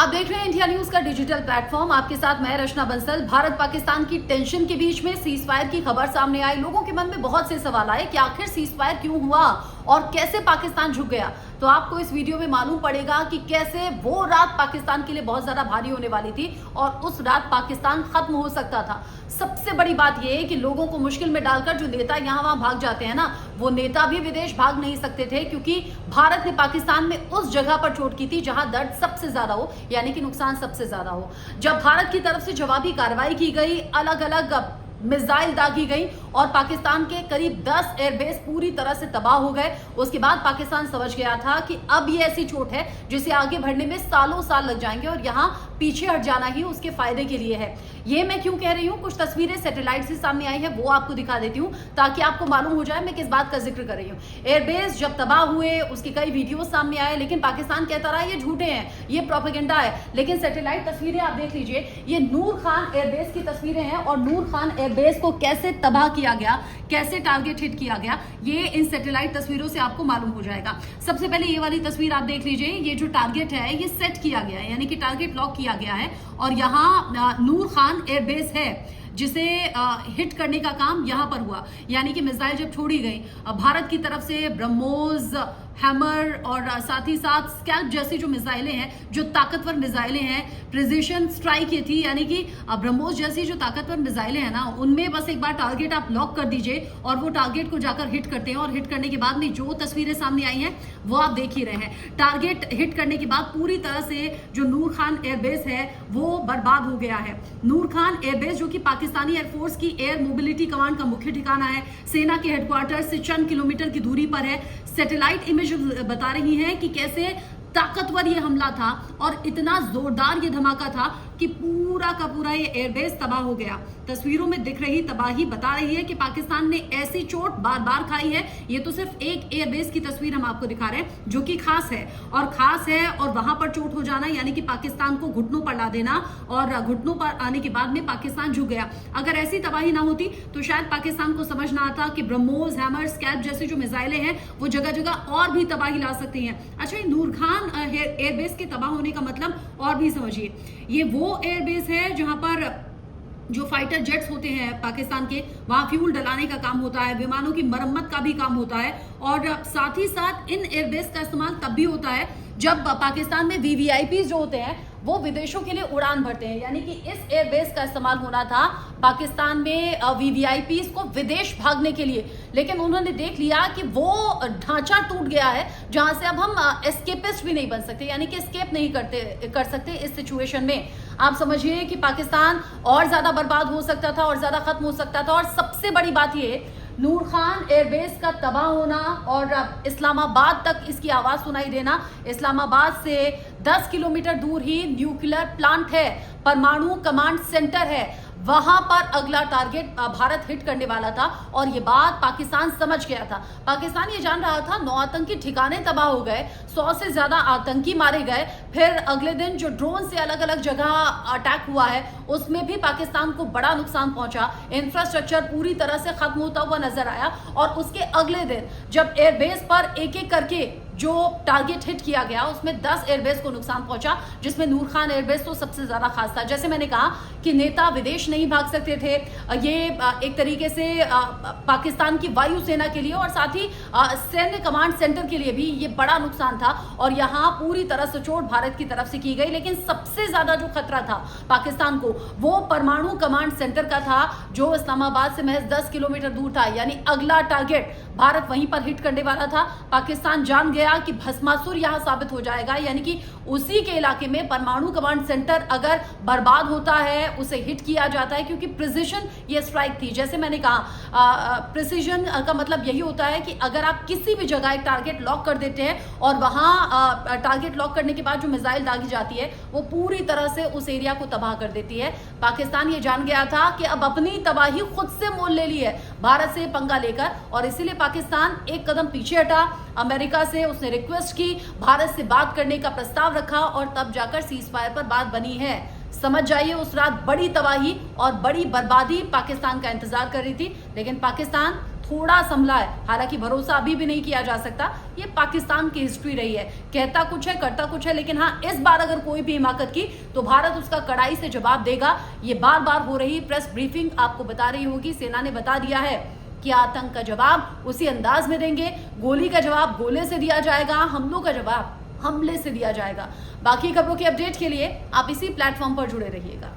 आप देख रहे हैं इंडिया न्यूज का डिजिटल प्लेटफॉर्म। आपके साथ मैं रचना बंसल। भारत पाकिस्तान की टेंशन के बीच में सीज फायर की खबर सामने आई। लोगों के मन में बहुत से सवाल आए कि आखिर सीज फायर क्यों हुआ और कैसे पाकिस्तान झुक गया। तो आपको इस वीडियो में मालूम पड़ेगा कि कैसे वो रात पाकिस्तान के लिए बहुत ज्यादा भारी होने वाली थी और उस रात पाकिस्तान खत्म हो सकता था। सबसे बड़ी बात यह है कि लोगों को मुश्किल में डालकर जो नेता यहां वहां भाग जाते हैं ना, वो नेता भी विदेश भाग नहीं सकते थे, क्योंकि भारत ने पाकिस्तान में उस जगह पर चोट की थी जहां दर्द सबसे ज्यादा हो, यानी कि नुकसान सबसे ज्यादा हो। जब भारत की तरफ से जवाबी कार्रवाई की गई, अलग अलग मिसाइल दागी गई और पाकिस्तान के करीब 10 एयरबेस पूरी तरह से तबाह हो गए, उसके बाद पाकिस्तान समझ गया था कि अब ये ऐसी चोट है जिसे आगे बढ़ने में सालों साल लग जाएंगे और यहां पीछे हट जाना ही उसके फायदे के लिए है। ये मैं क्यों कह रही हूं, कुछ तस्वीरें सैटेलाइट से सामने आई है, वो आपको दिखा देती हूं ताकि आपको मालूम हो जाए मैं किस बात का जिक्र कर रही हूं। एयरबेस जब तबाह हुए उसके कई वीडियो सामने आए, लेकिन पाकिस्तान कहता रहा ये झूठे हैं, ये प्रोपेगेंडा है। लेकिन सैटेलाइट तस्वीरें आप देख लीजिए, ये नूर खान एयरबेस की तस्वीरें हैं और नूर खान एयरबेस को कैसे तबाह किया गया, कैसे टारगेट हिट किया गया, ये इन सैटेलाइट तस्वीरों से आपको मालूम हो जाएगा। सबसे पहले ये वाली तस्वीर आप देख लीजिए, ये जो टारगेट है ये सेट किया गया है, यानी कि टारगेट लॉक किया गया है और यहाँ नूर खान एयरबेस है जिसे हिट करने का काम यहां पर हुआ। यानी कि मिसाइल जब छोड़ी गई भारत की तरफ से, ब्रह्मोस, हैमर और साथ ही साथ स्कैल्प जैसी जो मिसाइलें हैं, जो ताकतवर मिसाइलें हैं, प्रिसिशन स्ट्राइक ये थी, यानी कि ब्रह्मोस जैसी जो ताकतवर मिसाइलें हैं ना, उनमें बस एक बार टारगेट आप लॉक कर दीजिए और वो टारगेट को जाकर हिट करते हैं। और हिट करने के बाद में जो तस्वीरें सामने आई हैं वो आप देख ही रहे हैं। टारगेट हिट करने के बाद पूरी तरह से जो नूर खान एयरबेस है वो बर्बाद हो गया है। नूर खान एयरबेस जो कि पाकिस्तानी एयरफोर्स की एयर मोबिलिटी कमांड का मुख्य ठिकाना है, सेना के हेडक्वार्टर से चंद किलोमीटर की दूरी पर है। सैटेलाइट इमेज बता रही हैं कि कैसे ताकतवर ये हमला था और इतना जोरदार ये धमाका था कि पूरा का पूरा ये एयरबेस तबाह हो गया। तस्वीरों में दिख रही तबाही बता रही है कि पाकिस्तान ने ऐसी चोट बार बार खाई है। ये तो सिर्फ एक एयरबेस की तस्वीर हम आपको दिखा रहे हैं जो कि खास है और वहां पर चोट हो जाना यानी कि पाकिस्तान को घुटनों पर ला देना और घुटनों पर आने के बाद में पाकिस्तान झुक गया। अगर ऐसी तबाही ना होती तो शायद पाकिस्तान को समझ ना आता कि ब्रह्मोस, हैमर, स्कैल्प जैसी जो मिसाइलें हैं वो जगह जगह और भी तबाही ला सकती हैं। अच्छा, नूर खान एयरबेस के तबाह होने का मतलब और भी समझिए, ये वो एयरबेस है जहां पर जो फाइटर जेट्स होते हैं पाकिस्तान के, वहां फ्यूल डलाने का काम होता है, विमानों की मरम्मत का भी काम होता है और साथ ही साथ इन एयरबेस का इस्तेमाल तब भी होता है जब पाकिस्तान में वीवीआईपी जो होते हैं वो विदेशों के लिए उड़ान भरते हैं। यानी कि इस एयरबेस का इस्तेमाल होना था पाकिस्तान में वीवीआईपी को विदेश भागने के लिए, लेकिन उन्होंने देख लिया कि वो ढांचा टूट गया है जहां से अब हम एस्केपिस्ट भी नहीं बन सकते, यानी कि एस्केप नहीं कर सकते इस सिचुएशन में। आप समझिए कि पाकिस्तान और ज्यादा बर्बाद हो सकता था और ज्यादा खत्म हो सकता था। और सबसे बड़ी बात ये, नूर खान एयरबेस का तबाह होना और इस्लामाबाद तक इसकी आवाज सुनाई देना। इस्लामाबाद से 10 किलोमीटर दूर ही न्यूक्लियर प्लांट है, परमाणु कमांड सेंटर है, वहां पर अगला टारगेट भारत हिट करने वाला था और ये बात पाकिस्तान समझ गया था। पाकिस्तान ये जान रहा था 9 आतंकी ठिकाने तबाह हो गए, 100 से ज्यादा आतंकी मारे गए। फिर अगले दिन जो ड्रोन से अलग अलग जगह अटैक हुआ है उसमें भी पाकिस्तान को बड़ा नुकसान पहुंचा, इंफ्रास्ट्रक्चर पूरी तरह से खत्म होता हुआ नजर आया। और उसके अगले दिन जब एयरबेस पर एक एक करके जो टारगेट हिट किया गया उसमें 10 एयरबेस को नुकसान पहुंचा, जिसमें नूर खान एयरबेस तो सबसे ज्यादा खास था। जैसे मैंने कहा कि नेता विदेश नहीं भाग सकते थे, ये एक तरीके से पाकिस्तान की वायुसेना के लिए और साथ ही सैन्य कमांड सेंटर के लिए भी ये बड़ा नुकसान था और यहाँ पूरी तरह से चोट भारत की तरफ से की गई। लेकिन सबसे ज्यादा जो खतरा था पाकिस्तान को वो परमाणु कमांड सेंटर का था, जो इस्लामाबाद से महज 10 किलोमीटर दूर था। यानी अगला टारगेट भारत वहीं पर हिट करने वाला था। पाकिस्तान जान गया कि भस्मासुर यहां साबित हो जाएगा, यानी कि उसी के इलाके में परमाणु कमांड सेंटर अगर बर्बाद होता है, उसे हिट किया जाता है, क्योंकि प्रिसिशन ये स्ट्राइक थी। जैसे मैंने कहा प्रिसिशन का मतलब यही होता है कि अगर आप किसी भी जगह एक टारगेट लॉक कर देते हैं और वहां टारगेट लॉक करने के बाद जो मिसाइल दागी जाती है वो पूरी तरह से उस एरिया को तबाह कर देती है। पाकिस्तान ये जान गया था कि अब अपनी तबाही खुद से मोल ले ली है भारत से पंगा लेकर, और इसीलिए पाकिस्तान एक कदम पीछे हटा। अमेरिका से उसने रिक्वेस्ट की, भारत से बात करने का प्रस्ताव रखा और तब जाकर सीज फायर पर बात बनी है। समझ जाइए, उस रात बड़ी तबाही और बड़ी बर्बादी पाकिस्तान का इंतजार कर रही थी, लेकिन पाकिस्तान थोड़ा संभला है। हालांकि भरोसा अभी भी नहीं किया जा सकता, ये पाकिस्तान की हिस्ट्री रही है, कहता कुछ है करता कुछ है। लेकिन हाँ, इस बार अगर कोई भी हिमाकत की तो भारत उसका कड़ाई से जवाब देगा। ये बार बार हो रही प्रेस ब्रीफिंग आपको बता रही होगी, सेना ने बता दिया है कि आतंक का जवाब उसी अंदाज में देंगे, गोली का जवाब गोले से दिया जाएगा, हमलों का जवाब हमले से दिया जाएगा। बाकी खबरों की अपडेट के लिए आप इसी प्लेटफॉर्म पर जुड़े रहिएगा।